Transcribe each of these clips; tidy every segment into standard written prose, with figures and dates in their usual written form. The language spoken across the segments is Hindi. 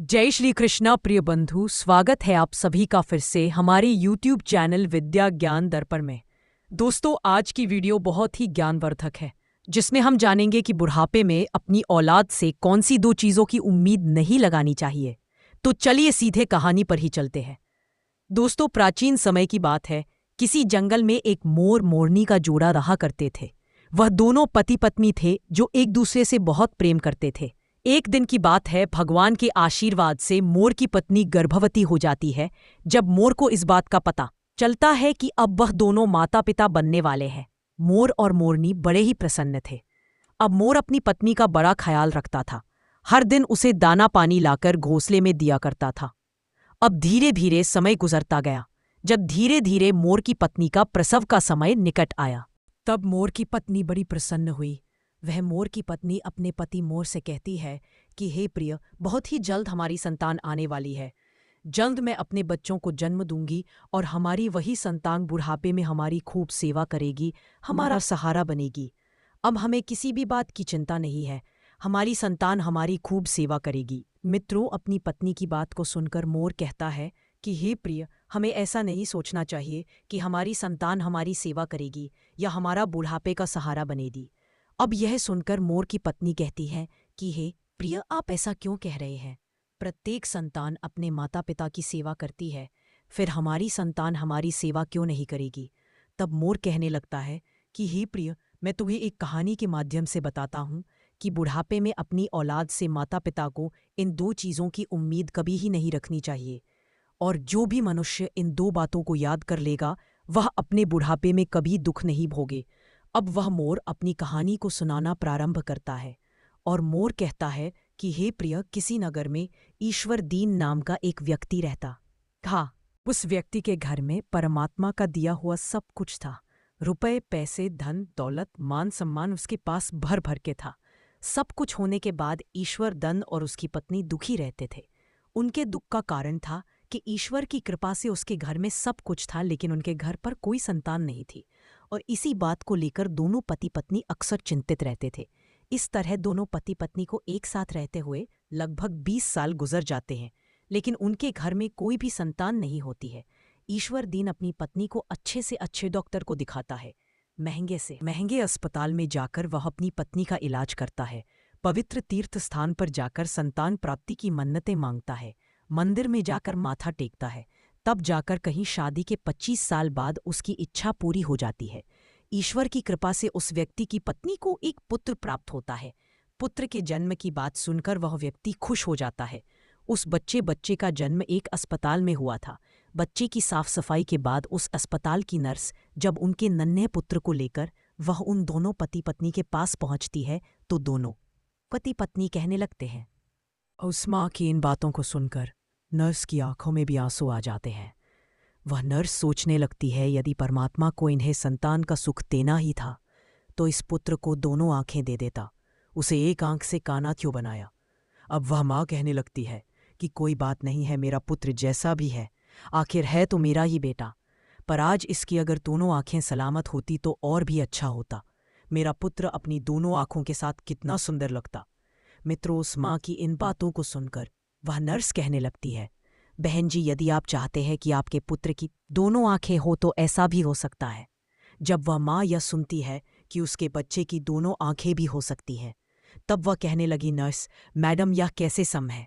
जय श्री कृष्णा प्रिय बंधु, स्वागत है आप सभी का फिर से हमारे YouTube चैनल विद्या ज्ञान दर्पण में। दोस्तों, आज की वीडियो बहुत ही ज्ञानवर्धक है, जिसमें हम जानेंगे कि बुढ़ापे में अपनी औलाद से कौन सी दो चीज़ों की उम्मीद नहीं लगानी चाहिए। तो चलिए सीधे कहानी पर ही चलते हैं। दोस्तों, प्राचीन समय की बात है। किसी जंगल में एक मोर मोरनी का जोड़ा रहा करते थे। वह दोनों पति पत्नी थे जो एक दूसरे से बहुत प्रेम करते थे। एक दिन की बात है, भगवान के आशीर्वाद से मोर की पत्नी गर्भवती हो जाती है। जब मोर को इस बात का पता चलता है कि अब वह दोनों माता पिता बनने वाले हैं, मोर और मोरनी बड़े ही प्रसन्न थे। अब मोर अपनी पत्नी का बड़ा ख्याल रखता था। हर दिन उसे दाना पानी लाकर घोंसले में दिया करता था। अब धीरे धीरे समय गुजरता गया। जब धीरे धीरे मोर की पत्नी का प्रसव का समय निकट आया, तब मोर की पत्नी बड़ी प्रसन्न हुई। वह मोर की पत्नी अपने पति मोर से कहती है कि हे प्रिय, बहुत ही जल्द हमारी संतान आने वाली है। जल्द मैं अपने बच्चों को जन्म दूंगी और हमारी वही संतान बुढ़ापे में हमारी खूब सेवा करेगी, हमारा सहारा बनेगी। अब हमें किसी भी बात की चिंता नहीं है। हमारी संतान हमारी खूब सेवा करेगी। मित्रों, अपनी पत्नी की बात को सुनकर मोर कहता है कि हे प्रिय, हमें ऐसा नहीं सोचना चाहिए कि हमारी संतान हमारी सेवा करेगी या हमारा बुढ़ापे का सहारा बनेगी। अब यह सुनकर मोर की पत्नी कहती है कि हे प्रिय, आप ऐसा क्यों कह रहे हैं? प्रत्येक संतान अपने माता पिता की सेवा करती है, फिर हमारी संतान हमारी सेवा क्यों नहीं करेगी? तब मोर कहने लगता है कि हे प्रिय, मैं तुम्हें एक कहानी के माध्यम से बताता हूँ कि बुढ़ापे में अपनी औलाद से माता पिता को इन दो चीज़ों की उम्मीद कभी ही नहीं रखनी चाहिए। और जो भी मनुष्य इन दो बातों को याद कर लेगा, वह अपने बुढ़ापे में कभी दुख नहीं भोगे। अब वह मोर अपनी कहानी को सुनाना प्रारंभ करता है और मोर कहता है कि हे प्रिय, किसी नगर में ईश्वर दीन नाम का एक व्यक्ति रहता था। उस व्यक्ति के घर में परमात्मा का दिया हुआ सब कुछ था। रुपए, पैसे, धन, दौलत, मान सम्मान उसके पास भर भर के था। सब कुछ होने के बाद ईश्वर दंड और उसकी पत्नी दुखी रहते थे। उनके दुख का कारण था कि ईश्वर की कृपा से उसके घर में सब कुछ था, लेकिन उनके घर पर कोई संतान नहीं थी। और इसी बात को लेकर दोनों पति पत्नी अक्सर चिंतित रहते थे। इस तरह दोनों पति पत्नी को एक साथ रहते हुए लगभग 20 साल गुजर जाते हैं, लेकिन उनके घर में कोई भी संतान नहीं होती है। ईश्वर दीन अपनी पत्नी को अच्छे से अच्छे डॉक्टर को दिखाता है। महंगे से महंगे अस्पताल में जाकर वह अपनी पत्नी का इलाज करता है। पवित्र तीर्थ स्थान पर जाकर संतान प्राप्ति की मन्नतें मांगता है। मंदिर में जाकर माथा टेकता है। तब जाकर कहीं शादी के 25 साल बाद उसकी इच्छा पूरी हो जाती है। ईश्वर की कृपा से उस व्यक्ति की पत्नी को एक पुत्र प्राप्त होता है। पुत्र के जन्म की बात सुनकर वह व्यक्ति खुश हो जाता है। उस बच्चे का जन्म एक अस्पताल में हुआ था। बच्चे की साफ सफाई के बाद उस अस्पताल की नर्स जब उनके नन्हे पुत्र को लेकर वह उन दोनों पति पत्नी के पास पहुंचती है, तो दोनों पति पत्नी कहने लगते हैं। उस माँ की इन बातों को सुनकर नर्स की आंखों में भी आंसू आ जाते हैं। वह नर्स सोचने लगती है, यदि परमात्मा को इन्हें संतान का सुख देना ही था तो इस पुत्र को दोनों आंखें दे देता, उसे एक आंख से काना क्यों बनाया? अब वह माँ कहने लगती है कि कोई बात नहीं है, मेरा पुत्र जैसा भी है आखिर है तो मेरा ही बेटा, पर आज इसकी अगर दोनों आंखें सलामत होती तो और भी अच्छा होता। मेरा पुत्र अपनी दोनों आंखों के साथ कितना सुंदर लगता। मित्रों, उस माँ की इन बातों को सुनकर वह नर्स कहने लगती है, बहन जी, यदि आप चाहते हैं कि आपके पुत्र की दोनों आंखें हो तो ऐसा भी हो सकता है। जब वह माँ यह सुनती है कि उसके बच्चे की दोनों आंखें भी हो सकती हैं, तब वह कहने लगी, नर्स मैडम, यह कैसे संभव है?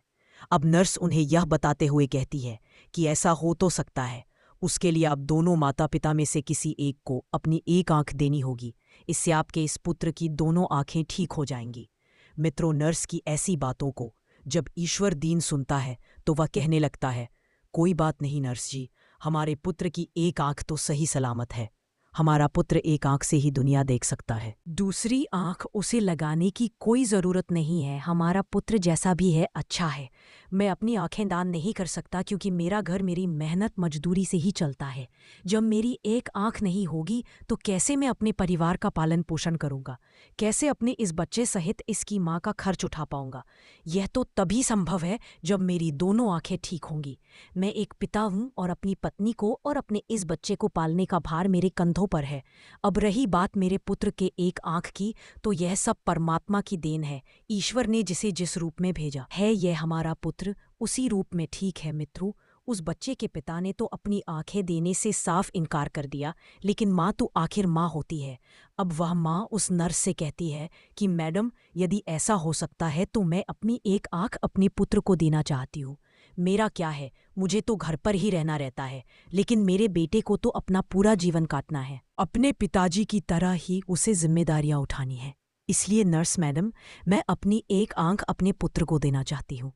अब नर्स उन्हें यह बताते हुए कहती है कि ऐसा हो तो सकता है, उसके लिए आप दोनों माता पिता में से किसी एक को अपनी एक आंख देनी होगी। इससे आपके इस पुत्र की दोनों आंखें ठीक हो जाएंगी। मित्रों, नर्स की ऐसी बातों को जब ईश्वर दीन सुनता है तो वह कहने लगता है, कोई बात नहीं नर्स जी, हमारे पुत्र की एक आंख तो सही सलामत है। हमारा पुत्र एक आंख से ही दुनिया देख सकता है, दूसरी आंख उसे लगाने की कोई ज़रूरत नहीं है। हमारा पुत्र जैसा भी है अच्छा है। मैं अपनी आंखें दान नहीं कर सकता क्योंकि मेरा घर मेरी मेहनत मजदूरी से ही चलता है। जब मेरी एक आंख नहीं होगी तो कैसे मैं अपने परिवार का पालन पोषण करूंगा? कैसे अपने इस बच्चे सहित इसकी माँ का खर्च उठा पाऊंगा? यह तो तभी संभव है जब मेरी दोनों आंखें ठीक होंगी। मैं एक पिता हूँ और अपनी पत्नी को और अपने इस बच्चे को पालने का भार मेरे कंधों पर है। अब रही बात मेरे पुत्र के एक आंख की, तो यह सब परमात्मा की देन है। ईश्वर ने जिसे जिस रूप में भेजा है, यह हमारा पुत्र उसी रूप में ठीक है मित्रों, उस बच्चे के पिता ने तो अपनी आंखें देने से साफ इनकार कर दिया, लेकिन माँ तो आखिर माँ होती है। अब वह माँ उस नर्स से कहती है कि मैडम, यदि ऐसा हो सकता है तो मैं अपनी एक आंख अपने पुत्र को देना चाहती हूँ। मेरा क्या है, मुझे तो घर पर ही रहना रहता है, लेकिन मेरे बेटे को तो अपना पूरा जीवन काटना है। अपने पिताजी की तरह ही उसे जिम्मेदारियां उठानी है। इसलिए नर्स मैडम, मैं अपनी एक आंख अपने पुत्र को देना चाहती हूँ।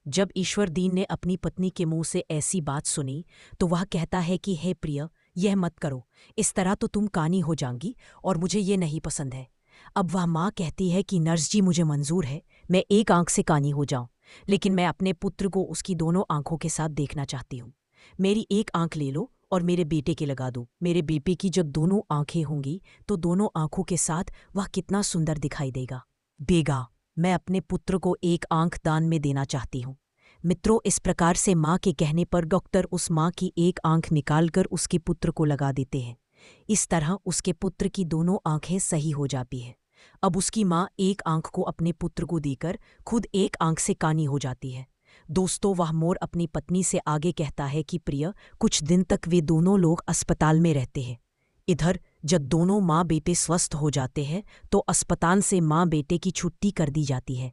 जब ईश्वरदीन ने अपनी पत्नी के मुंह से ऐसी बात सुनी तो वह कहता है कि हे प्रिय, यह मत करो, इस तरह तो तुम कानी हो जाएंगी और मुझे ये नहीं पसंद है। अब वह माँ कहती है कि नर्स जी, मुझे मंजूर है, मैं एक आंख से कानी हो जाऊं, लेकिन मैं अपने पुत्र को उसकी दोनों आंखों के साथ देखना चाहती हूँ। मेरी एक आंख ले लो और मेरे बेटे के लगा दो। मेरे बेटे की जब दोनों आंखें होंगी तो दोनों आंखों के साथ वह कितना सुंदर दिखाई देगा। बेगा, मैं अपने पुत्र को एक आंख दान में देना चाहती हूँ। मित्रों, इस प्रकार से माँ के कहने पर डॉक्टर उस माँ की एक आंख निकालकर उसके पुत्र को लगा देते हैं। इस तरह उसके पुत्र की दोनों आंखें सही हो जाती हैं। अब उसकी माँ एक आंख को अपने पुत्र को देकर खुद एक आंख से कानी हो जाती है। दोस्तों, वह मोर अपनी पत्नी से आगे कहता है कि प्रिय, कुछ दिन तक वे दोनों लोग अस्पताल में रहते हैं। इधर जब दोनों माँ बेटे स्वस्थ हो जाते हैं तो अस्पताल से माँ बेटे की छुट्टी कर दी जाती है।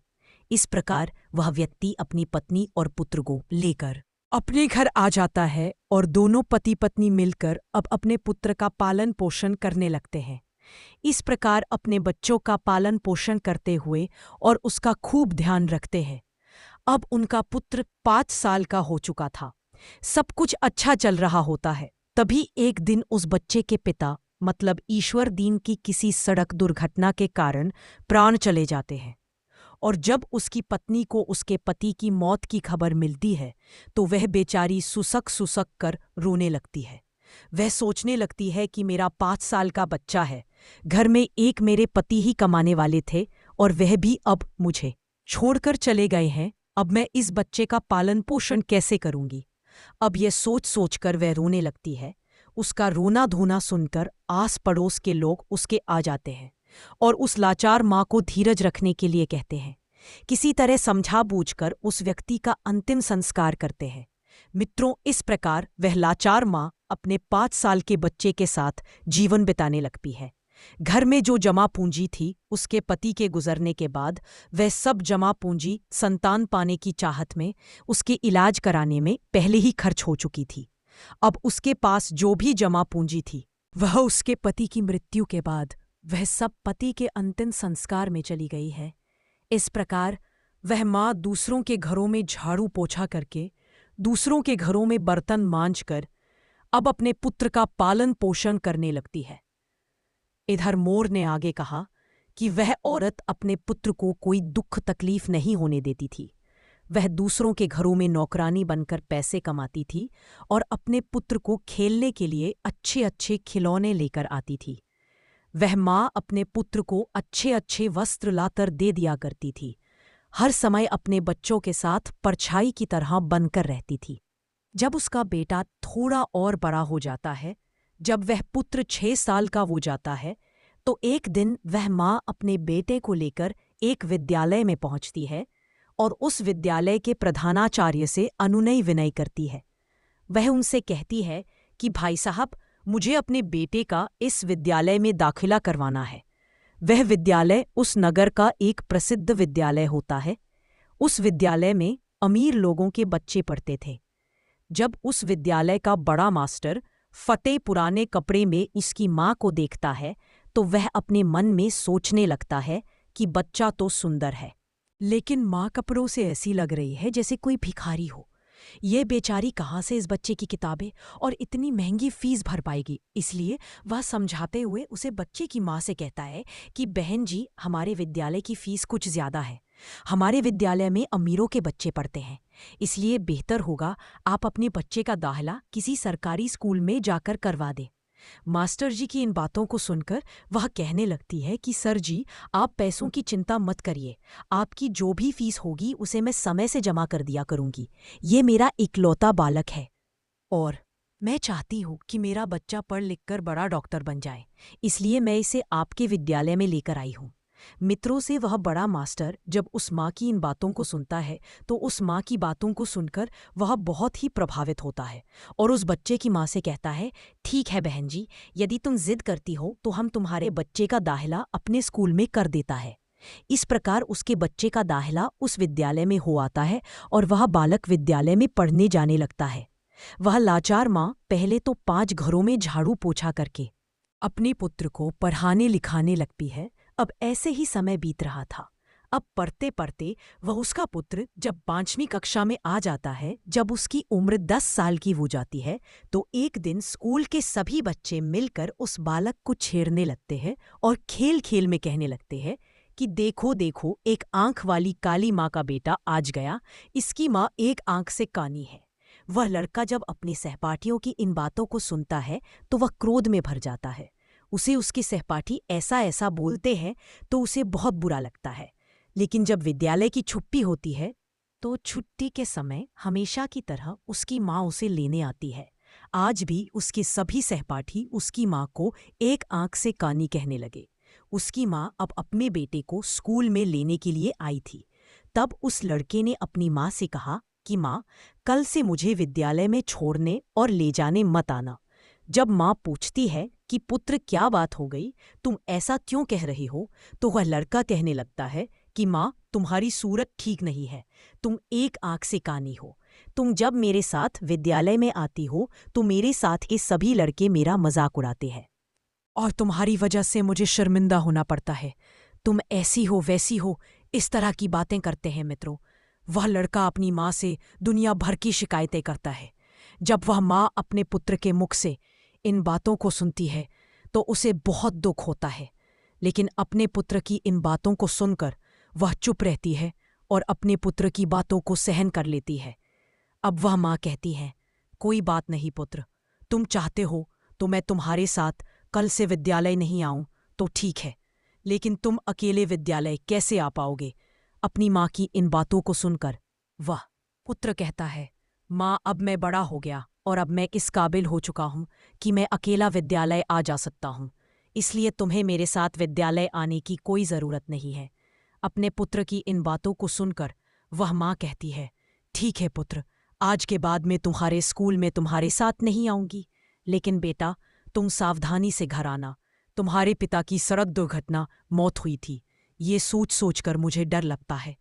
इस प्रकार वह व्यक्ति अपनी पत्नी और पुत्र को लेकर अपने घर आ जाता है और दोनों पति पत्नी मिलकर अब अपने पुत्र का पालन पोषण करने लगते हैं। इस प्रकार अपने बच्चों का पालन पोषण करते हुए और उसका खूब ध्यान रखते हैं। अब उनका पुत्र 5 साल का हो चुका था। सब कुछ अच्छा चल रहा होता है। तभी एक दिन उस बच्चे के पिता मतलब ईश्वरदीन की किसी सड़क दुर्घटना के कारण प्राण चले जाते हैं। और जब उसकी पत्नी को उसके पति की मौत की खबर मिलती है तो वह बेचारी सुसक सुसक कर रोने लगती है। वह सोचने लगती है कि मेरा 5 साल का बच्चा है, घर में एक मेरे पति ही कमाने वाले थे और वह भी अब मुझे छोड़कर चले गए हैं। अब मैं इस बच्चे का पालन पोषण कैसे करूंगी। अब यह सोच सोचकर वह रोने लगती है। उसका रोना धोना सुनकर आस पड़ोस के लोग उसके आ जाते हैं और उस लाचार माँ को धीरज रखने के लिए कहते हैं। किसी तरह समझा बूझकर उस व्यक्ति का अंतिम संस्कार करते हैं। मित्रों, इस प्रकार वह लाचार माँ अपने 5 साल के बच्चे के साथ जीवन बिताने लगती है। घर में जो जमा पूंजी थी उसके पति के गुजरने के बाद वह सब जमा पूंजी संतान पाने की चाहत में उसके इलाज कराने में पहले ही खर्च हो चुकी थी। अब उसके पास जो भी जमा पूंजी थी वह उसके पति की मृत्यु के बाद वह सब पति के अंतिम संस्कार में चली गई है। इस प्रकार वह माँ दूसरों के घरों में झाड़ू पोछा करके, दूसरों के घरों में बर्तन मांजकर अब अपने पुत्र का पालन पोषण करने लगती है। इधर मोर ने आगे कहा कि वह औरत अपने पुत्र को कोई दुख तकलीफ नहीं होने देती थी। वह दूसरों के घरों में नौकरानी बनकर पैसे कमाती थी और अपने पुत्र को खेलने के लिए अच्छे अच्छे खिलौने लेकर आती थी। वह माँ अपने पुत्र को अच्छे अच्छे वस्त्र लाकर दे दिया करती थी। हर समय अपने बच्चों के साथ परछाई की तरह बनकर रहती थी। जब उसका बेटा थोड़ा और बड़ा हो जाता है, जब वह पुत्र 6 साल का हो जाता है, तो एक दिन वह माँ अपने बेटे को लेकर एक विद्यालय में पहुंचती है और उस विद्यालय के प्रधानाचार्य से अनुनय विनय करती है। वह उनसे कहती है कि भाई साहब, मुझे अपने बेटे का इस विद्यालय में दाखिला करवाना है। वह विद्यालय उस नगर का एक प्रसिद्ध विद्यालय होता है। उस विद्यालय में अमीर लोगों के बच्चे पढ़ते थे। जब उस विद्यालय का बड़ा मास्टर फटे पुराने कपड़े में इसकी माँ को देखता है तो वह अपने मन में सोचने लगता है कि बच्चा तो सुंदर है, लेकिन माँ कपड़ों से ऐसी लग रही है जैसे कोई भिखारी हो। ये बेचारी कहाँ से इस बच्चे की किताबें और इतनी महंगी फीस भर पाएगी। इसलिए वह समझाते हुए उसे बच्चे की माँ से कहता है कि बहन जी, हमारे विद्यालय की फीस कुछ ज्यादा है। हमारे विद्यालय में अमीरों के बच्चे पढ़ते हैं, इसलिए बेहतर होगा आप अपने बच्चे का दाखिला किसी सरकारी स्कूल में जाकर करवा दें। मास्टर जी की इन बातों को सुनकर वह कहने लगती है कि सर जी, आप पैसों की चिंता मत करिए, आपकी जो भी फीस होगी उसे मैं समय से जमा कर दिया करूंगी। ये मेरा इकलौता बालक है और मैं चाहती हूँ कि मेरा बच्चा पढ़ लिख कर बड़ा डॉक्टर बन जाए, इसलिए मैं इसे आपके विद्यालय में लेकर आई हूँ। मित्रों से वह बड़ा मास्टर जब उस माँ की इन बातों को सुनता है तो उस माँ की बातों को सुनकर वह बहुत ही प्रभावित होता है और उस बच्चे की माँ से कहता है, ठीक है बहन जी, यदि तुम जिद करती हो तो हम तुम्हारे बच्चे का दाखिला अपने स्कूल में कर देता है। इस प्रकार उसके बच्चे का दाखिला उस विद्यालय में हो आता है और वह बालक विद्यालय में पढ़ने जाने लगता है। वह लाचार माँ पहले तो 5 घरों में झाड़ू पोछा करके अपने पुत्र को पढ़ाने लिखाने लगती है। अब ऐसे ही समय बीत रहा था। अब पढ़ते पढ़ते वह उसका पुत्र जब 5वीं कक्षा में आ जाता है, जब उसकी उम्र 10 साल की हो जाती है, तो एक दिन स्कूल के सभी बच्चे मिलकर उस बालक को छेड़ने लगते हैं और खेल खेल में कहने लगते हैं कि देखो देखो, एक आंख वाली काली माँ का बेटा आज गया, इसकी माँ एक आंख से कानी है। वह लड़का जब अपने सहपाठियों की इन बातों को सुनता है तो वह क्रोध में भर जाता है। उसे उसके सहपाठी ऐसा ऐसा बोलते हैं तो उसे बहुत बुरा लगता है। लेकिन जब विद्यालय की छुट्टी होती है तो छुट्टी के समय हमेशा की तरह उसकी माँ उसे लेने आती है। आज भी उसके सभी सहपाठी उसकी माँ को एक आंख से कानी कहने लगे। उसकी माँ अब अपने बेटे को स्कूल में लेने के लिए आई थी। तब उस लड़के ने अपनी माँ से कहा कि माँ, कल से मुझे विद्यालय में छोड़ने और ले जाने मत आना। जब माँ पूछती है कि पुत्र क्या बात हो गई, तुम ऐसा क्यों कह रही हो, तो वह लड़का कहने लगता है कि माँ, तुम्हारी सूरत ठीक नहीं है, तुम एक आंख से कानी हो। तुम जब मेरे साथ विद्यालय में आती हो तो मेरे साथ के सभी लड़के मेरा मजाक उड़ाते हैं और तुम्हारी वजह से मुझे शर्मिंदा होना पड़ता है। तुम ऐसी हो वैसी हो, इस तरह की बातें करते हैं मित्रों। वह लड़का अपनी माँ से दुनिया भर की शिकायतें करता है। जब वह माँ अपने पुत्र के मुख से इन बातों को सुनती है तो उसे बहुत दुख होता है, लेकिन अपने पुत्र की इन बातों को सुनकर वह चुप रहती है और अपने पुत्र की बातों को सहन कर लेती है। अब वह माँ कहती है, कोई बात नहीं पुत्र, तुम चाहते हो तो मैं तुम्हारे साथ कल से विद्यालय नहीं आऊं तो ठीक है, लेकिन तुम अकेले विद्यालय कैसे आ पाओगे? अपनी माँ की इन बातों को सुनकर वह पुत्र कहता है, माँ, अब मैं बड़ा हो गया और अब मैं इस काबिल हो चुका हूं कि मैं अकेला विद्यालय आ जा सकता हूं, इसलिए तुम्हें मेरे साथ विद्यालय आने की कोई ज़रूरत नहीं है। अपने पुत्र की इन बातों को सुनकर वह माँ कहती है, ठीक है पुत्र, आज के बाद मैं तुम्हारे स्कूल में तुम्हारे साथ नहीं आऊंगी, लेकिन बेटा तुम सावधानी से घर आना। तुम्हारे पिता की सड़क दुर्घटना मौत हुई थी, ये सोच सोच कर मुझे डर लगता है।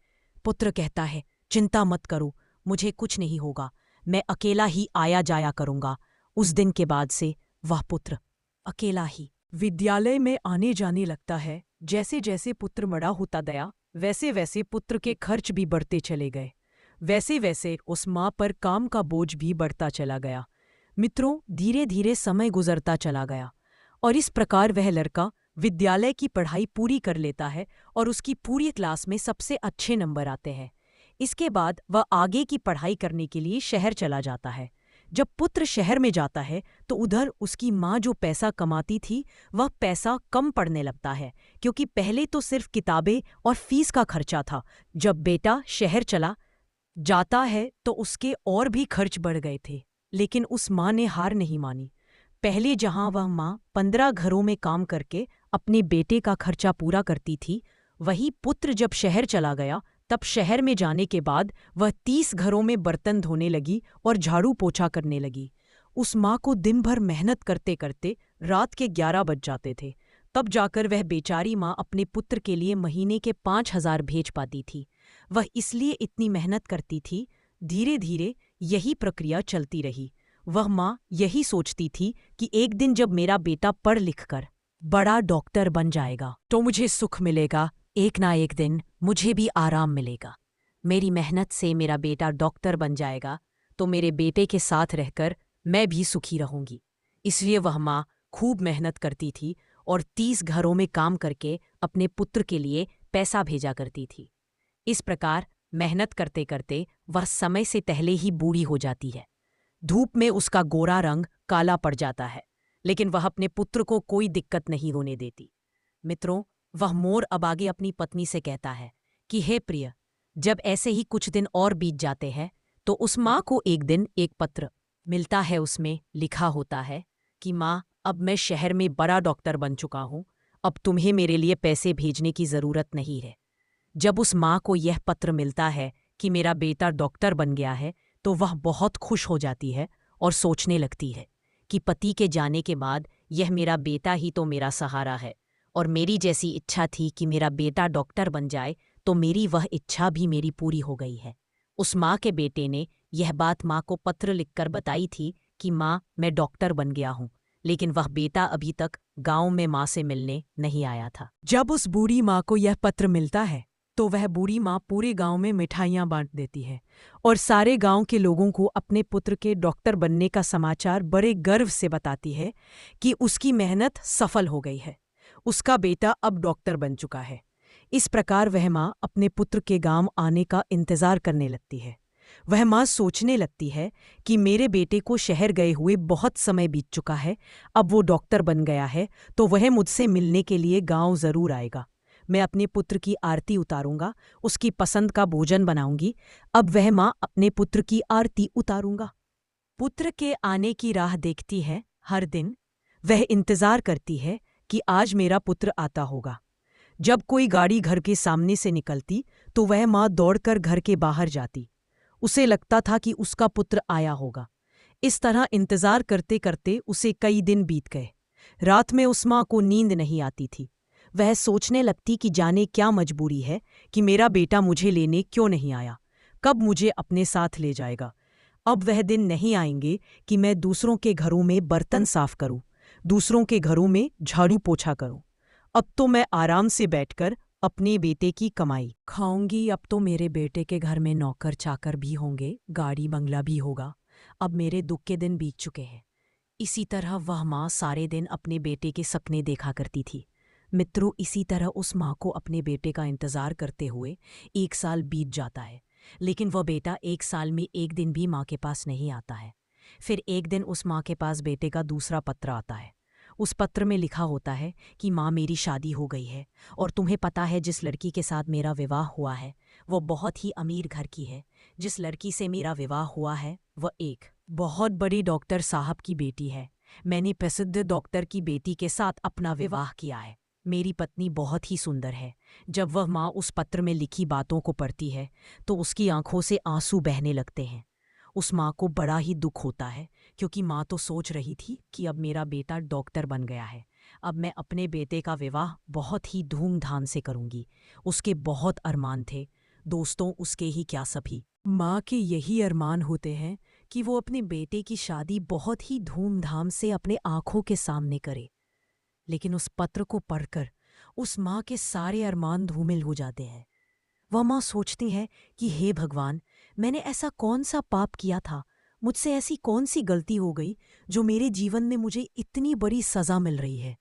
पुत्र कहता है, चिंता मत करो, मुझे कुछ नहीं होगा, मैं अकेला ही आया जाया करूंगा। उस दिन के बाद से वह पुत्र अकेला ही विद्यालय में आने जाने लगता है। जैसे जैसे पुत्र बड़ा होता गया, वैसे वैसे पुत्र के खर्च भी बढ़ते चले गए। वैसे वैसे उस माँ पर काम का बोझ भी बढ़ता चला गया। मित्रों, धीरे धीरे समय गुजरता चला गया और इस प्रकार वह लड़का विद्यालय की पढ़ाई पूरी कर लेता है और उसकी पूरी क्लास में सबसे अच्छे नंबर आते हैं। इसके बाद वह आगे की पढ़ाई करने के लिए शहर चला जाता है। जब पुत्र शहर में जाता है तो उधर उसकी माँ जो पैसा कमाती थी वह पैसा कम पड़ने लगता है, क्योंकि पहले तो सिर्फ किताबें और फीस का खर्चा था। जब बेटा शहर चला जाता है तो उसके और भी खर्च बढ़ गए थे, लेकिन उस माँ ने हार नहीं मानी। पहले जहां वह माँ 15 घरों में काम करके अपने बेटे का खर्चा पूरा करती थी, वही पुत्र जब शहर चला गया तब शहर में जाने के बाद वह 30 घरों में बर्तन धोने लगी और झाड़ू पोछा करने लगी। उस माँ को दिन भर मेहनत करते करते रात के 11 बज जाते थे। तब जाकर वह बेचारी माँ अपने पुत्र के लिए महीने के 5,000 भेज पाती थी। वह इसलिए इतनी मेहनत करती थी। धीरे धीरे यही प्रक्रिया चलती रही। वह माँ यही सोचती थी कि एक दिन जब मेरा बेटा पढ़ लिख कर बड़ा डॉक्टर बन जाएगा तो मुझे सुख मिलेगा, एक ना एक दिन मुझे भी आराम मिलेगा। मेरी मेहनत से मेरा बेटा डॉक्टर बन जाएगा तो मेरे बेटे के साथ रहकर मैं भी सुखी रहूंगी। इसलिए वह माँ खूब मेहनत करती थी और 30 घरों में काम करके अपने पुत्र के लिए पैसा भेजा करती थी। इस प्रकार मेहनत करते करते वह समय से पहले ही बूढ़ी हो जाती है। धूप में उसका गोरा रंग काला पड़ जाता है, लेकिन वह अपने पुत्र को कोई दिक्कत नहीं होने देती। मित्रों, वह मोर अब आगे अपनी पत्नी से कहता है कि हे प्रिय, जब ऐसे ही कुछ दिन और बीत जाते हैं तो उस माँ को एक दिन एक पत्र मिलता है। उसमें लिखा होता है कि माँ, अब मैं शहर में बड़ा डॉक्टर बन चुका हूँ, अब तुम्हें मेरे लिए पैसे भेजने की ज़रूरत नहीं है। जब उस माँ को यह पत्र मिलता है कि मेरा बेटा डॉक्टर बन गया है तो वह बहुत खुश हो जाती है और सोचने लगती है कि पति के जाने के बाद यह मेरा बेटा ही तो मेरा सहारा है, और मेरी जैसी इच्छा थी कि मेरा बेटा डॉक्टर बन जाए तो मेरी वह इच्छा भी मेरी पूरी हो गई है। उस माँ के बेटे ने यह बात माँ को पत्र लिखकर बताई थी कि माँ, मैं डॉक्टर बन गया हूँ, लेकिन वह बेटा अभी तक गांव में माँ से मिलने नहीं आया था। जब उस बूढ़ी माँ को यह पत्र मिलता है तो वह बूढ़ी माँ पूरे गांव में मिठाइयाँ बांट देती है और सारे गांव के लोगों को अपने पुत्र के डॉक्टर बनने का समाचार बड़े गर्व से बताती है कि उसकी मेहनत सफल हो गई है, उसका बेटा अब डॉक्टर बन चुका है। इस प्रकार वह माँ अपने पुत्र के गांव आने का इंतजार करने लगती है। वह माँ सोचने लगती है कि मेरे बेटे को शहर गए हुए बहुत समय बीत चुका है, अब वो डॉक्टर बन गया है तो वह मुझसे मिलने के लिए गांव जरूर आएगा। मैं अपने पुत्र की आरती उतारूंगा, उसकी पसंद का भोजन बनाऊंगी। अब वह माँ अपने पुत्र की आरती उतारूंगा। पुत्र के आने की राह देखती है हर दिन। वह इंतजार करती है कि आज मेरा पुत्र आता होगा। जब कोई गाड़ी घर के सामने से निकलती तो वह माँ दौड़कर घर के बाहर जाती। उसे लगता था कि उसका पुत्र आया होगा। इस तरह इंतजार करते करते उसे कई दिन बीत गए। रात में उस माँ को नींद नहीं आती थी। वह सोचने लगती कि जाने क्या मजबूरी है कि मेरा बेटा मुझे लेने क्यों नहीं आया, कब मुझे अपने साथ ले जाएगा। अब वह दिन नहीं आएंगे कि मैं दूसरों के घरों में बर्तन साफ करूं, दूसरों के घरों में झाड़ू पोछा करूं। अब तो मैं आराम से बैठकर अपने बेटे की कमाई खाऊंगी। अब तो मेरे बेटे के घर में नौकर चाकर भी होंगे, गाड़ी बंगला भी होगा। अब मेरे दुख के दिन बीत चुके हैं। इसी तरह वह माँ सारे दिन अपने बेटे के सपने देखा करती थी। मित्रों, इसी तरह उस माँ को अपने बेटे का इंतजार करते हुए 1 साल बीत जाता है, लेकिन वह बेटा 1 साल में एक दिन भी माँ के पास नहीं आता है। फिर एक दिन उस माँ के पास बेटे का दूसरा पत्र आता है। उस पत्र में लिखा होता है कि माँ, मेरी शादी हो गई है और तुम्हें पता है जिस लड़की के साथ मेरा विवाह हुआ है वो बहुत ही अमीर घर की है। जिस लड़की से मेरा विवाह हुआ है वह एक बहुत बड़ी डॉक्टर साहब की बेटी है। मैंने प्रसिद्ध डॉक्टर की बेटी के साथ अपना विवाह किया है। मेरी पत्नी बहुत ही सुंदर है। जब वह माँ उस पत्र में लिखी बातों को पढ़ती है तो उसकी आंखों से आंसू बहने लगते हैं। उस माँ को बड़ा ही दुख होता है, क्योंकि माँ तो सोच रही थी कि अब मेरा बेटा डॉक्टर बन गया है, अब मैं अपने बेटे का विवाह बहुत ही धूमधाम से करूंगी। उसके बहुत अरमान थे, दोस्तों, उसके ही क्या सभी माँ के यही अरमान होते हैं कि वो अपने बेटे की शादी बहुत ही धूमधाम से अपने आंखों के सामने करे। लेकिन उस पत्र को पढ़कर उस माँ के सारे अरमान धूमिल हो जाते हैं। वह माँ सोचती है कि हे भगवान, मैंने ऐसा कौन सा पाप किया था, मुझसे ऐसी कौन सी गलती हो गई जो मेरे जीवन में मुझे इतनी बड़ी सज़ा मिल रही है।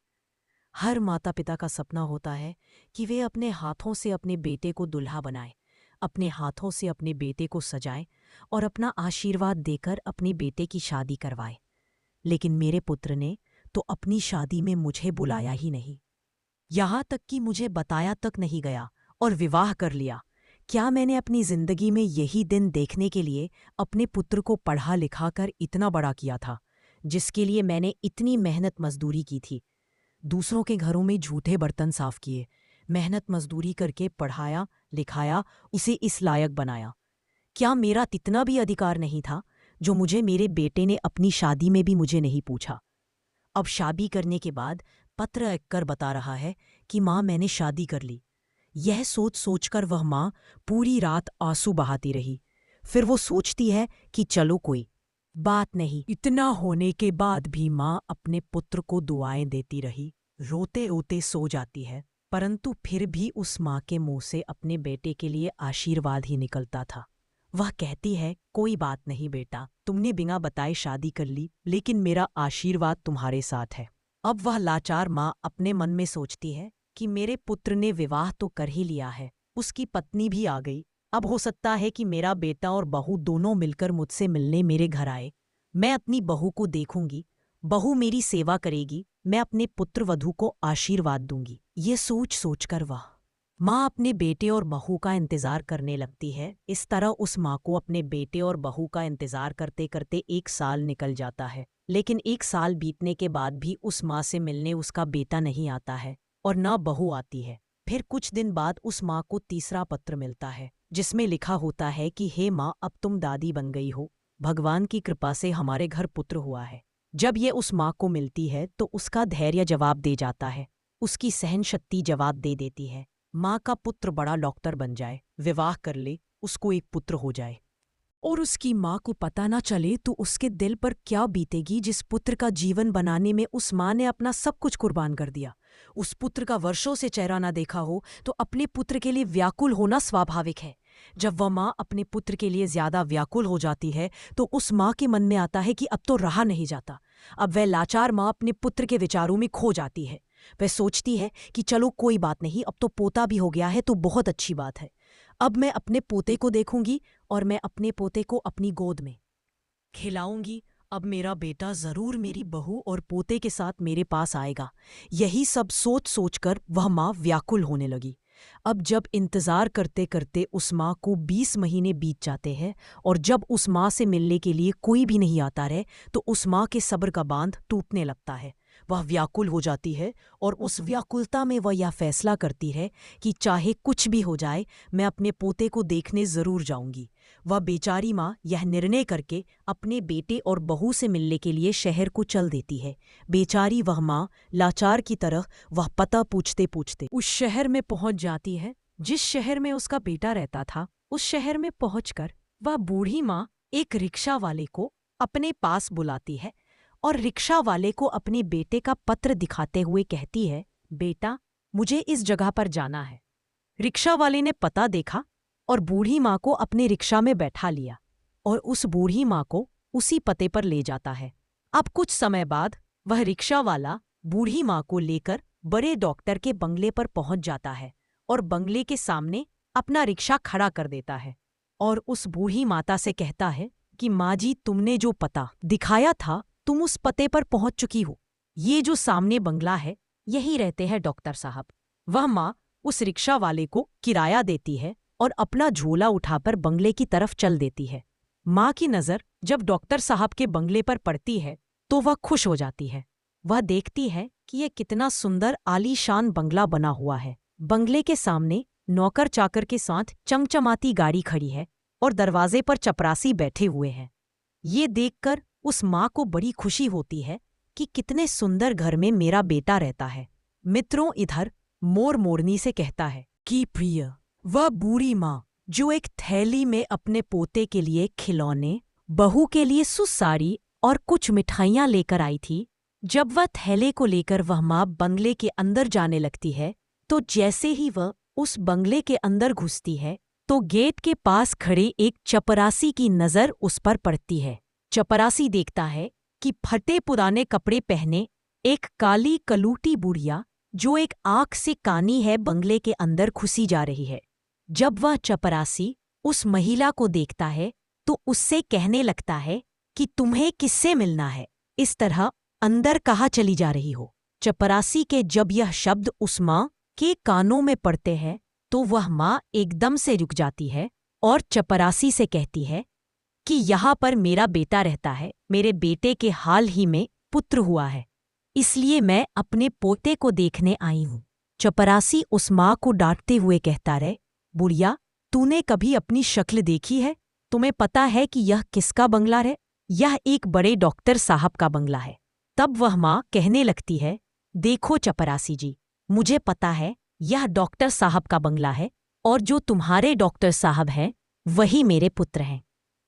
हर माता पिता का सपना होता है कि वे अपने हाथों से अपने बेटे को दुल्हा बनाएं, अपने हाथों से अपने बेटे को सजाएं और अपना आशीर्वाद देकर अपने बेटे की शादी करवाएं। लेकिन मेरे पुत्र ने तो अपनी शादी में मुझे बुलाया ही नहीं, यहाँ तक कि मुझे बताया तक नहीं गया और विवाह कर लिया। क्या मैंने अपनी जिंदगी में यही दिन देखने के लिए अपने पुत्र को पढ़ा लिखा कर इतना बड़ा किया था, जिसके लिए मैंने इतनी मेहनत मजदूरी की थी। दूसरों के घरों में झूठे बर्तन साफ किए, मेहनत मजदूरी करके पढ़ाया लिखाया, उसे इस लायक बनाया। क्या मेरा इतना भी अधिकार नहीं था जो मुझे मेरे बेटे ने अपनी शादी में भी मुझे नहीं पूछा। अब शादी करने के बाद पत्र लिखकर बता रहा है कि माँ, मैंने शादी कर ली। यह सोच सोचकर वह माँ पूरी रात आंसू बहाती रही। फिर वो सोचती है कि चलो कोई बात नहीं। इतना होने के बाद भी माँ अपने पुत्र को दुआएं देती रही, रोते रोते सो जाती है, परंतु फिर भी उस माँ के मुंह से अपने बेटे के लिए आशीर्वाद ही निकलता था। वह कहती है, कोई बात नहीं बेटा, तुमने बिना बताए शादी कर ली, लेकिन मेरा आशीर्वाद तुम्हारे साथ है। अब वह लाचार माँ अपने मन में सोचती है कि मेरे पुत्र ने विवाह तो कर ही लिया है, उसकी पत्नी भी आ गई। अब हो सकता है कि मेरा बेटा और बहू दोनों मिलकर मुझसे मिलने मेरे घर आए। मैं अपनी बहू को देखूंगी, बहू मेरी सेवा करेगी, मैं अपने पुत्र वधू को आशीर्वाद दूंगी। ये सोच सोचकर वह माँ अपने बेटे और बहू का इंतजार करने लगती है। इस तरह उस माँ को अपने बेटे और बहू का इंतजार करते करते 1 साल निकल जाता है। लेकिन 1 साल बीतने के बाद भी उस माँ से मिलने उसका बेटा नहीं आता है। और ना बहू आती है। फिर कुछ दिन बाद उस माँ को तीसरा पत्र मिलता है जिसमें लिखा होता है कि हे माँ, अब तुम दादी बन गई हो, भगवान की कृपा से हमारे घर पुत्र हुआ है। जब ये उस माँ को मिलती है तो उसका धैर्य जवाब दे जाता है, उसकी सहन शक्ति जवाब दे देती है। माँ का पुत्र बड़ा डॉक्टर बन जाए, विवाह कर ले, उसको एक पुत्र हो जाए और उसकी माँ को पता ना चले तो उसके दिल पर क्या बीतेगी जिस पुत्र का जीवन बनाने में उस माँ ने अपना सब कुछ कुर्बान कर दिया। उस पुत्र का वर्षों से चेहरा ना देखा हो तो अपने पुत्र के लिए व्याकुल होना स्वाभाविक है। जब वह माँ अपने पुत्र के लिए ज्यादा व्याकुल हो जाती है तो उस माँ के मन में आता है कि अब तो रहा नहीं जाता। अब वह लाचार माँ अपने पुत्र के विचारों में खो जाती है। वह सोचती है कि चलो कोई बात नहीं, अब तो पोता भी हो गया है तो बहुत अच्छी बात है। अब मैं अपने पोते को देखूंगी और मैं अपने पोते को अपनी गोद में खिलाऊंगी। अब मेरा बेटा जरूर मेरी बहू और पोते के साथ मेरे पास आएगा। यही सब सोच सोचकर वह माँ व्याकुल होने लगी। अब जब इंतजार करते करते उस माँ को 20 महीने बीत जाते हैं और जब उस माँ से मिलने के लिए कोई भी नहीं आता रहे तो उस माँ के सब्र का बांध टूटने लगता है। वह व्याकुल हो जाती है और उस व्याकुलता में वह यह फैसला करती है कि चाहे कुछ भी हो जाए मैं अपने पोते को देखने जरूर जाऊंगी। वह बेचारी माँ यह निर्णय करके अपने बेटे और बहू से मिलने के लिए शहर को चल देती है। बेचारी वह माँ लाचार की तरह वह पता पूछते पूछते उस शहर में पहुंच जाती है जिस शहर में उसका बेटा रहता था। उस शहर में पहुंचकर वह बूढ़ी माँ एक रिक्शा वाले को अपने पास बुलाती है और रिक्शा वाले को अपने बेटे का पत्र दिखाते हुए कहती है, बेटा, मुझे इस जगह पर जाना है। रिक्शा वाले ने पता देखा और बूढ़ी माँ को अपने रिक्शा में बैठा लिया और उस बूढ़ी माँ को उसी पते पर ले जाता है। अब कुछ समय बाद वह रिक्शा वाला बूढ़ी माँ को लेकर बड़े डॉक्टर के बंगले पर पहुंच जाता है और बंगले के सामने अपना रिक्शा खड़ा कर देता है और उस बूढ़ी माता से कहता है कि माँ जी, तुमने जो पता दिखाया था तुम उस पते पर पहुंच चुकी हो। ये जो सामने बंगला है यही रहते हैं डॉक्टर साहब। वह माँ उस रिक्शा वाले को किराया देती है और अपना झोला उठाकर बंगले की तरफ चल देती है। माँ की नज़र जब डॉक्टर साहब के बंगले पर पड़ती है तो वह खुश हो जाती है। वह देखती है कि यह कितना सुंदर आलीशान बंगला बना हुआ है। बंगले के सामने नौकर चाकर के साथ चमचमाती गाड़ी खड़ी है और दरवाजे पर चपरासी बैठे हुए हैं। ये देखकर उस माँ को बड़ी खुशी होती है कि कितने सुंदर घर में मेरा बेटा रहता है। मित्रों, इधर मोर मोरनी से कहता है कि प्रिय, वह बूढ़ी माँ जो एक थैली में अपने पोते के लिए खिलौने, बहू के लिए सुसारी और कुछ मिठाइयाँ लेकर आई थी, जब वह थैले को लेकर वह माँ बंगले के अंदर जाने लगती है तो जैसे ही वह उस बंगले के अंदर घुसती है तो गेट के पास खड़े एक चपरासी की नज़र उस पर पड़ती है। चपरासी देखता है कि फटे पुराने कपड़े पहने एक काली कलूटी बुढ़िया जो एक आंख से कानी है बंगले के अंदर घुसी जा रही है। जब वह चपरासी उस महिला को देखता है तो उससे कहने लगता है कि तुम्हें किससे मिलना है, इस तरह अंदर कहाँ चली जा रही हो। चपरासी के जब यह शब्द उस माँ के कानों में पड़ते हैं तो वह माँ एकदम से रुक जाती है और चपरासी से कहती है कि यहाँ पर मेरा बेटा रहता है, मेरे बेटे के हाल ही में पुत्र हुआ है, इसलिए मैं अपने पोते को देखने आई हूँ। चपरासी उस माँ को डांटते हुए कहता रहे, बुढ़िया, तूने कभी अपनी शक्ल देखी है? तुम्हें पता है कि यह किसका बंगला है? यह एक बड़े डॉक्टर साहब का बंगला है। तब वह माँ कहने लगती है, देखो चपरासी जी, मुझे पता है यह डॉक्टर साहब का बंगला है और जो तुम्हारे डॉक्टर साहब हैं वही मेरे पुत्र हैं।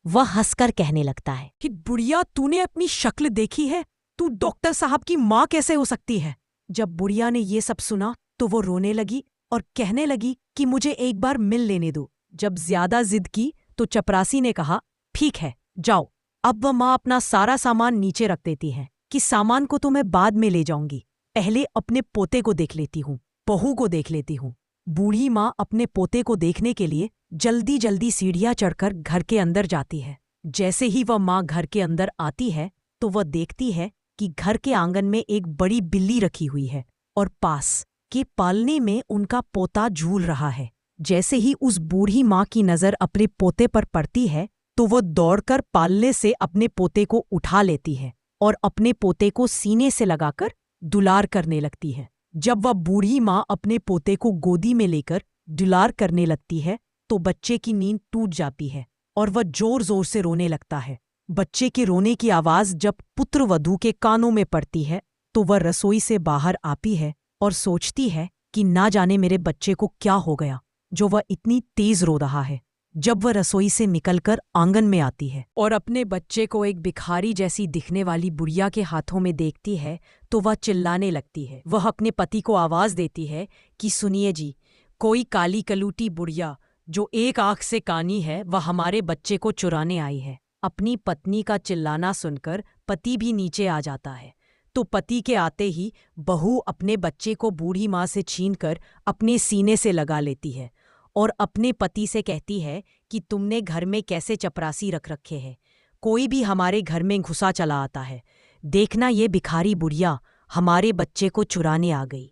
वह हंसकर कहने लगता है कि बुढ़िया, तूने अपनी शक्ल देखी है? तू डॉक्टर साहब की माँ कैसे हो सकती है? जब बुढ़िया ने ये सब सुना तो वो रोने लगी और कहने लगी कि मुझे एक बार मिल लेने दो। जब ज्यादा जिद की तो चपरासी ने कहा, ठीक है, जाओ। अब वह माँ अपना सारा सामान नीचे रख देती है कि सामान को तो मैं बाद में ले जाऊंगी, पहले अपने पोते को देख लेती हूँ, बहू को देख लेती हूँ। बूढ़ी माँ अपने पोते को देखने के लिए जल्दी जल्दी सीढ़ियाँ चढ़कर घर के अंदर जाती है। जैसे ही वह माँ घर के अंदर आती है तो वह देखती है कि घर के आंगन में एक बड़ी बिल्ली रखी हुई है और पास के पालने में उनका पोता झूल रहा है। जैसे ही उस बूढ़ी माँ की नज़र अपने पोते पर पड़ती है तो वह दौड़कर पालने से अपने पोते को उठा लेती है और अपने पोते को सीने से लगाकर दुलार करने लगती है। जब वह बूढ़ी माँ अपने पोते को गोदी में लेकर दुलार करने लगती है तो बच्चे की नींद टूट जाती है और वह जोर जोर से रोने लगता है। बच्चे के रोने की आवाज जब पुत्रवधू के कानों में पड़ती है तो वह रसोई से बाहर आती है और सोचती है कि ना जाने मेरे बच्चे को क्या हो गया जो वह इतनी तेज रो रहा है। जब वह रसोई से निकलकर आंगन में आती है और अपने बच्चे को एक भिखारी जैसी दिखने वाली बुढ़िया के हाथों में देखती है तो वह चिल्लाने लगती है। वह अपने पति को आवाज देती है कि सुनिए जी, कोई काली कलूटी बुढ़िया जो एक आंख से कानी है वह हमारे बच्चे को चुराने आई है। अपनी पत्नी का चिल्लाना सुनकर पति भी नीचे आ जाता है तो पति के आते ही बहू अपने बच्चे को बूढ़ी माँ से छीनकर अपने सीने से लगा लेती है और अपने पति से कहती है कि तुमने घर में कैसे चपरासी रख रखे हैं, कोई भी हमारे घर में घुसा चला आता है, देखना ये भिखारी बुढ़िया हमारे बच्चे को चुराने आ गई।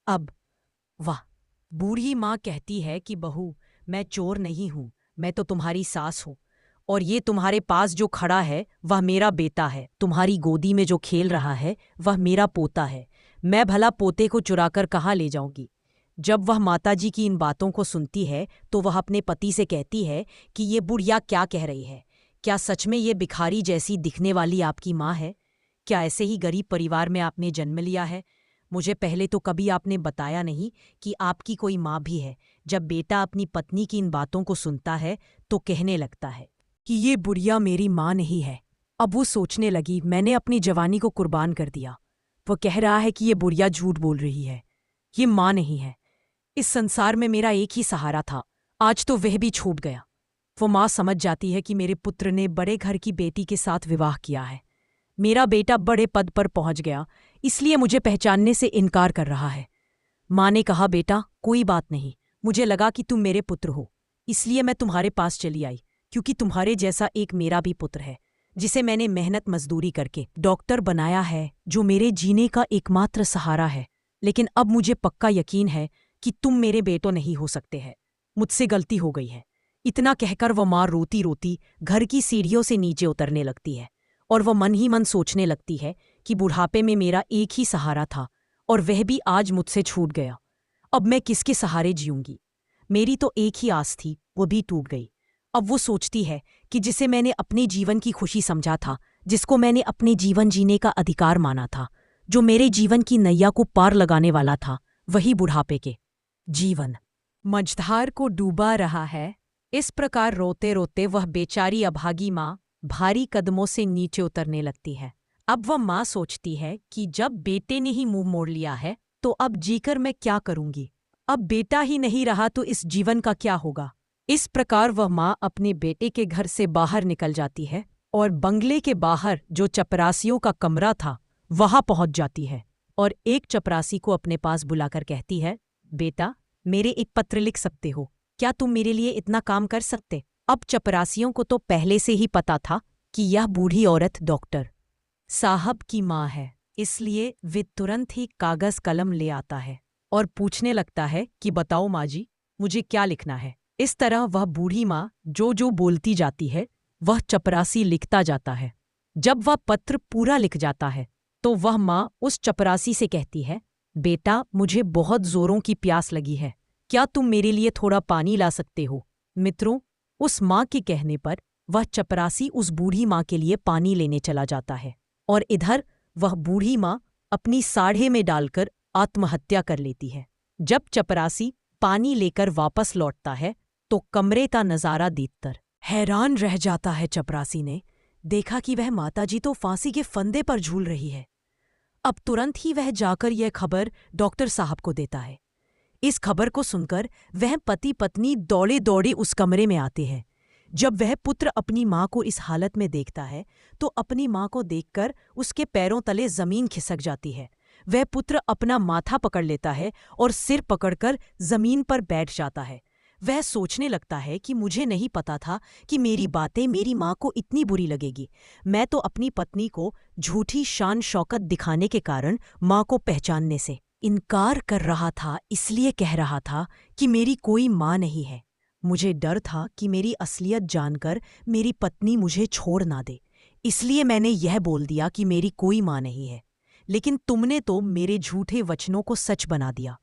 अब वाह, बूढ़ी माँ कहती है कि बहू, मैं चोर नहीं हूँ, मैं तो तुम्हारी सास हूँ और ये तुम्हारे पास जो खड़ा है वह मेरा बेटा है, तुम्हारी गोदी में जो खेल रहा है वह मेरा पोता है, मैं भला पोते को चुराकर कहाँ ले जाऊंगी। जब वह माताजी की इन बातों को सुनती है तो वह अपने पति से कहती है कि ये बुढ़िया क्या कह रही है, क्या सच में ये भिखारी जैसी दिखने वाली आपकी माँ है? क्या ऐसे ही गरीब परिवार में आपने जन्म लिया है? मुझे पहले तो कभी आपने बताया नहीं कि आपकी कोई माँ भी है। जब बेटा अपनी पत्नी की इन बातों को सुनता है तो कहने लगता है कि ये बुढ़िया मेरी माँ नहीं है। अब वो सोचने लगी, मैंने अपनी जवानी को कुर्बान कर दिया। वो कह रहा है कि ये बुढ़िया झूठ बोल रही है, ये माँ नहीं है। इस संसार में मेरा एक ही सहारा था, आज तो वह भी छूट गया। वो माँ समझ जाती है कि मेरे पुत्र ने बड़े घर की बेटी के साथ विवाह किया है, मेरा बेटा बड़े पद पर पहुंच गया, इसलिए मुझे पहचानने से इनकार कर रहा है। माँ ने कहा, बेटा कोई बात नहीं, मुझे लगा कि तुम मेरे पुत्र हो, इसलिए मैं तुम्हारे पास चली आई, क्योंकि तुम्हारे जैसा एक मेरा भी पुत्र है जिसे मैंने मेहनत मजदूरी करके डॉक्टर बनाया है, जो मेरे जीने का एकमात्र सहारा है। लेकिन अब मुझे पक्का यकीन है कि तुम मेरे बेटो नहीं हो सकते हैं, मुझसे गलती हो गई है। इतना कहकर वह माँ रोती रोती घर की सीढ़ियों से नीचे उतरने लगती है और वह मन ही मन सोचने लगती है कि बुढ़ापे में मेरा एक ही सहारा था और वह भी आज मुझसे छूट गया। अब मैं किसके सहारे जीऊंगी? मेरी तो एक ही आस थी, वो भी टूट गई। अब वो सोचती है कि जिसे मैंने अपने जीवन की खुशी समझा था, जिसको मैंने अपने जीवन जीने का अधिकार माना था, जो मेरे जीवन की नैया को पार लगाने वाला था, वही बुढ़ापे के जीवन मझधार को डूबा रहा है। इस प्रकार रोते रोते वह बेचारी अभागी माँ भारी कदमों से नीचे उतरने लगती है। अब वह माँ सोचती है कि जब बेटे ने ही मुंह मोड़ लिया है तो अब जीकर मैं क्या करूंगी, अब बेटा ही नहीं रहा तो इस जीवन का क्या होगा। इस प्रकार वह माँ अपने बेटे के घर से बाहर निकल जाती है और बंगले के बाहर जो चपरासियों का कमरा था वहां पहुंच जाती है और एक चपरासी को अपने पास बुलाकर कहती है, बेटा मेरे एक पत्र लिख सकते हो, क्या तुम मेरे लिए इतना काम कर सकते? अब चपरासियों को तो पहले से ही पता था कि यह बूढ़ी औरत डॉक्टर साहब की माँ है, इसलिए वे तुरंत ही कागज कलम ले आता है और पूछने लगता है कि बताओ माँ जी, मुझे क्या लिखना है। इस तरह वह बूढ़ी माँ जो जो बोलती जाती है वह चपरासी लिखता जाता है। जब वह पत्र पूरा लिख जाता है तो वह माँ उस चपरासी से कहती है, बेटा मुझे बहुत जोरों की प्यास लगी है, क्या तुम मेरे लिए थोड़ा पानी ला सकते हो? मित्रों, उस माँ के कहने पर वह चपरासी उस बूढ़ी माँ के लिए पानी लेने चला जाता है और इधर वह बूढ़ी माँ अपनी साढ़े में डालकर आत्महत्या कर लेती है। जब चपरासी पानी लेकर वापस लौटता है तो कमरे का नजारा देखकर हैरान रह जाता है। चपरासी ने देखा कि वह माताजी तो फांसी के फंदे पर झूल रही है। अब तुरंत ही वह जाकर यह खबर डॉक्टर साहब को देता है। इस खबर को सुनकर वह पति पत्नी दौड़े दौड़े उस कमरे में आते हैं। जब वह पुत्र अपनी माँ को इस हालत में देखता है तो अपनी माँ को देखकर उसके पैरों तले जमीन खिसक जाती है। वह पुत्र अपना माथा पकड़ लेता है और सिर पकड़कर जमीन पर बैठ जाता है। वह सोचने लगता है कि मुझे नहीं पता था कि मेरी बातें मेरी माँ को इतनी बुरी लगेगी। मैं तो अपनी पत्नी को झूठी शान शौकत दिखाने के कारण माँ को पहचानने से इनकार कर रहा था, इसलिए कह रहा था कि मेरी कोई माँ नहीं है। मुझे डर था कि मेरी असलियत जानकर मेरी पत्नी मुझे छोड़ ना दे, इसलिए मैंने यह बोल दिया कि मेरी कोई माँ नहीं है। लेकिन तुमने तो मेरे झूठे वचनों को सच बना दिया।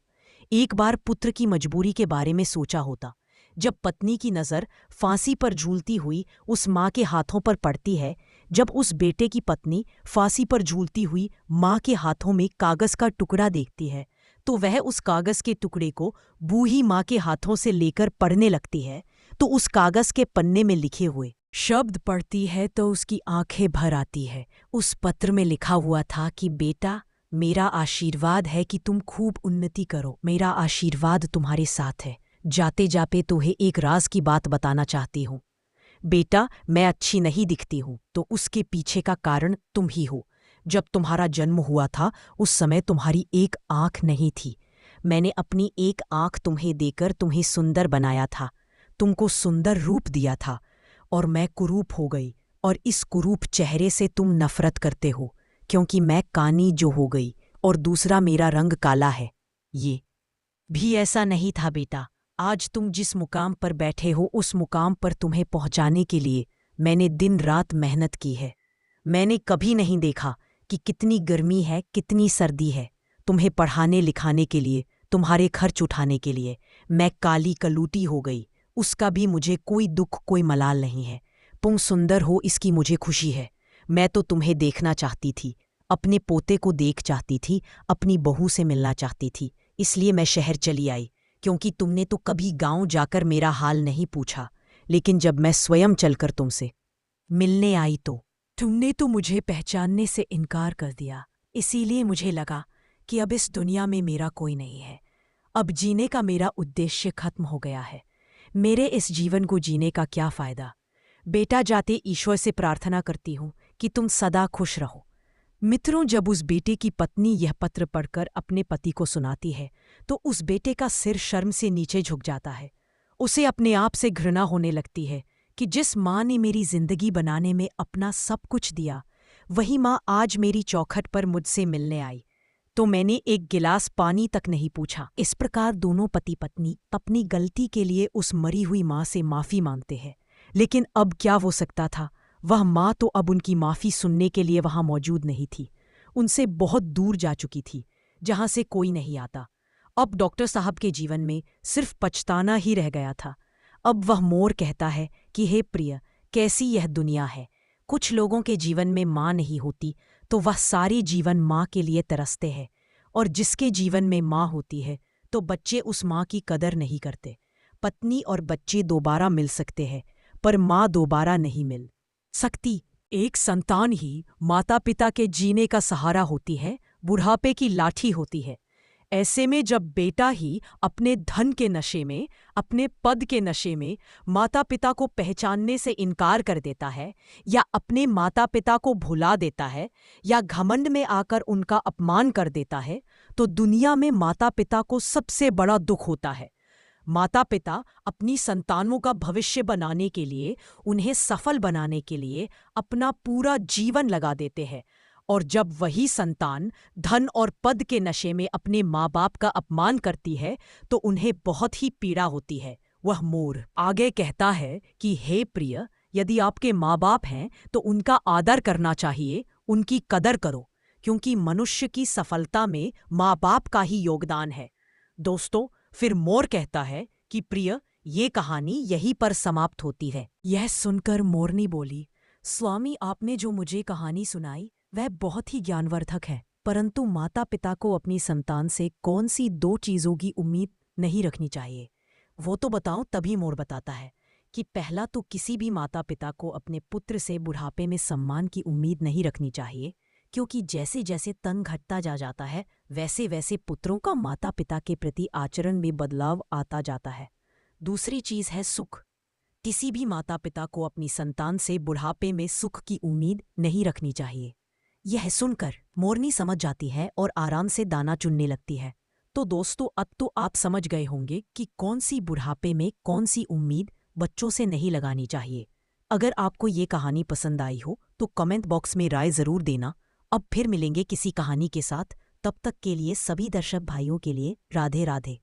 एक बार पुत्र की मजबूरी के बारे में सोचा होता। जब पत्नी की नज़र फांसी पर झूलती हुई उस माँ के हाथों पर पड़ती है, जब उस बेटे की पत्नी फांसी पर झूलती हुई माँ के हाथों में कागज़ का टुकड़ा देखती है, तो वह उस कागज़ के टुकड़े को बूढ़ी माँ के हाथों से लेकर पढ़ने लगती है, तो उस कागज़ के पन्ने में लिखे हुए शब्द पढ़ती है तो उसकी आंखें भर आती है। उस पत्र में लिखा हुआ था कि बेटा, मेरा आशीर्वाद है कि तुम खूब उन्नति करो, मेरा आशीर्वाद तुम्हारे साथ है। जाते जाते तुम्हें एक राज की बात बताना चाहती हूँ। बेटा, मैं अच्छी नहीं दिखती हूँ तो उसके पीछे का कारण तुम ही हो। जब तुम्हारा जन्म हुआ था उस समय तुम्हारी एक आँख नहीं थी। मैंने अपनी एक आँख तुम्हें देकर तुम्हें सुंदर बनाया था, तुमको सुंदर रूप दिया था, और मैं कुरूप हो गई, और इस कुरूप चेहरे से तुम नफरत करते हो, क्योंकि मैं कानी जो हो गई और दूसरा मेरा रंग काला है। ये भी ऐसा नहीं था बेटा। आज तुम जिस मुकाम पर बैठे हो उस मुकाम पर तुम्हें पहुंचाने के लिए मैंने दिन रात मेहनत की है। मैंने कभी नहीं देखा कि कितनी गर्मी है, कितनी सर्दी है। तुम्हें पढ़ाने लिखाने के लिए, तुम्हारे खर्च उठाने के लिए मैं काली कलूटी हो गई, उसका भी मुझे कोई दुख, कोई मलाल नहीं है। तुम सुंदर हो इसकी मुझे खुशी है। मैं तो तुम्हें देखना चाहती थी, अपने पोते को देख चाहती थी, अपनी बहू से मिलना चाहती थी, इसलिए मैं शहर चली आई। क्योंकि तुमने तो कभी गांव जाकर मेरा हाल नहीं पूछा, लेकिन जब मैं स्वयं चलकर तुमसे मिलने आई तो तुमने तो मुझे पहचानने से इनकार कर दिया। इसीलिए मुझे लगा कि अब इस दुनिया में मेरा कोई नहीं है। अब जीने का मेरा उद्देश्य खत्म हो गया है। मेरे इस जीवन को जीने का क्या फ़ायदा? बेटा, जाते ईश्वर से प्रार्थना करती हूँ कि तुम सदा खुश रहो। मित्रों, जब उस बेटे की पत्नी यह पत्र पढ़कर अपने पति को सुनाती है तो उस बेटे का सिर शर्म से नीचे झुक जाता है। उसे अपने आप से घृणा होने लगती है कि जिस माँ ने मेरी जिंदगी बनाने में अपना सब कुछ दिया, वही माँ आज मेरी चौखट पर मुझसे मिलने आई तो मैंने एक गिलास पानी तक नहीं पूछा। इस प्रकार दोनों पति पत्नी अपनी गलती के लिए उस मरी हुई माँ से माफ़ी मांगते हैं। लेकिन अब क्या हो सकता था? वह माँ तो अब उनकी माफ़ी सुनने के लिए वहाँ मौजूद नहीं थी, उनसे बहुत दूर जा चुकी थी, जहाँ से कोई नहीं आता। अब डॉक्टर साहब के जीवन में सिर्फ पछताना ही रह गया था। अब वह मोर कहता है कि हे प्रिय, कैसी यह दुनिया है। कुछ लोगों के जीवन में माँ नहीं होती तो वह सारे जीवन माँ के लिए तरसते हैं, और जिसके जीवन में माँ होती है तो बच्चे उस माँ की कदर नहीं करते। पत्नी और बच्चे दोबारा मिल सकते हैं, पर माँ दोबारा नहीं मिल सकती। एक संतान ही माता पिता के जीने का सहारा होती है, बुढ़ापे की लाठी होती है। ऐसे में जब बेटा ही अपने धन के नशे में, अपने पद के नशे में माता पिता को पहचानने से इनकार कर देता है, या अपने माता पिता को भुला देता है, या घमंड में आकर उनका अपमान कर देता है, तो दुनिया में माता पिता को सबसे बड़ा दुख होता है। माता पिता अपनी संतानों का भविष्य बनाने के लिए, उन्हें सफल बनाने के लिए अपना पूरा जीवन लगा देते हैं, और जब वही संतान धन और पद के नशे में अपने माँ बाप का अपमान करती है तो उन्हें बहुत ही पीड़ा होती है। वह मोर आगे कहता है कि हे प्रिय, यदि आपके माँ बाप हैं तो उनका आदर करना चाहिए, उनकी कदर करो, क्योंकि मनुष्य की सफलता में माँ बाप का ही योगदान है। दोस्तों, फिर मोर कहता है कि प्रिय, ये कहानी यहीं पर समाप्त होती है। यह सुनकर मोरनी बोली, स्वामी, आपने जो मुझे कहानी सुनाई वह बहुत ही ज्ञानवर्धक है, परंतु माता पिता को अपनी संतान से कौन सी दो चीज़ों की उम्मीद नहीं रखनी चाहिए, वो तो बताओ। तभी मोर बताता है कि पहला तो किसी भी माता पिता को अपने पुत्र से बुढ़ापे में सम्मान की उम्मीद नहीं रखनी चाहिए, क्योंकि जैसे जैसे तन घटता जा जाता है वैसे वैसे पुत्रों का माता पिता के प्रति आचरण में बदलाव आता जाता है। दूसरी चीज़ है सुख। किसी भी माता पिता को अपनी संतान से बुढ़ापे में सुख की उम्मीद नहीं रखनी चाहिए। यह सुनकर मोरनी समझ जाती है और आराम से दाना चुनने लगती है। तो दोस्तों, अब तो आप समझ गए होंगे कि कौन सी बुढ़ापे में कौन सी उम्मीद बच्चों से नहीं लगानी चाहिए। अगर आपको ये कहानी पसंद आई हो तो कमेंट बॉक्स में राय ज़रूर देना। अब फिर मिलेंगे किसी कहानी के साथ। तब तक के लिए सभी दर्शक भाइयों के लिए राधे राधे।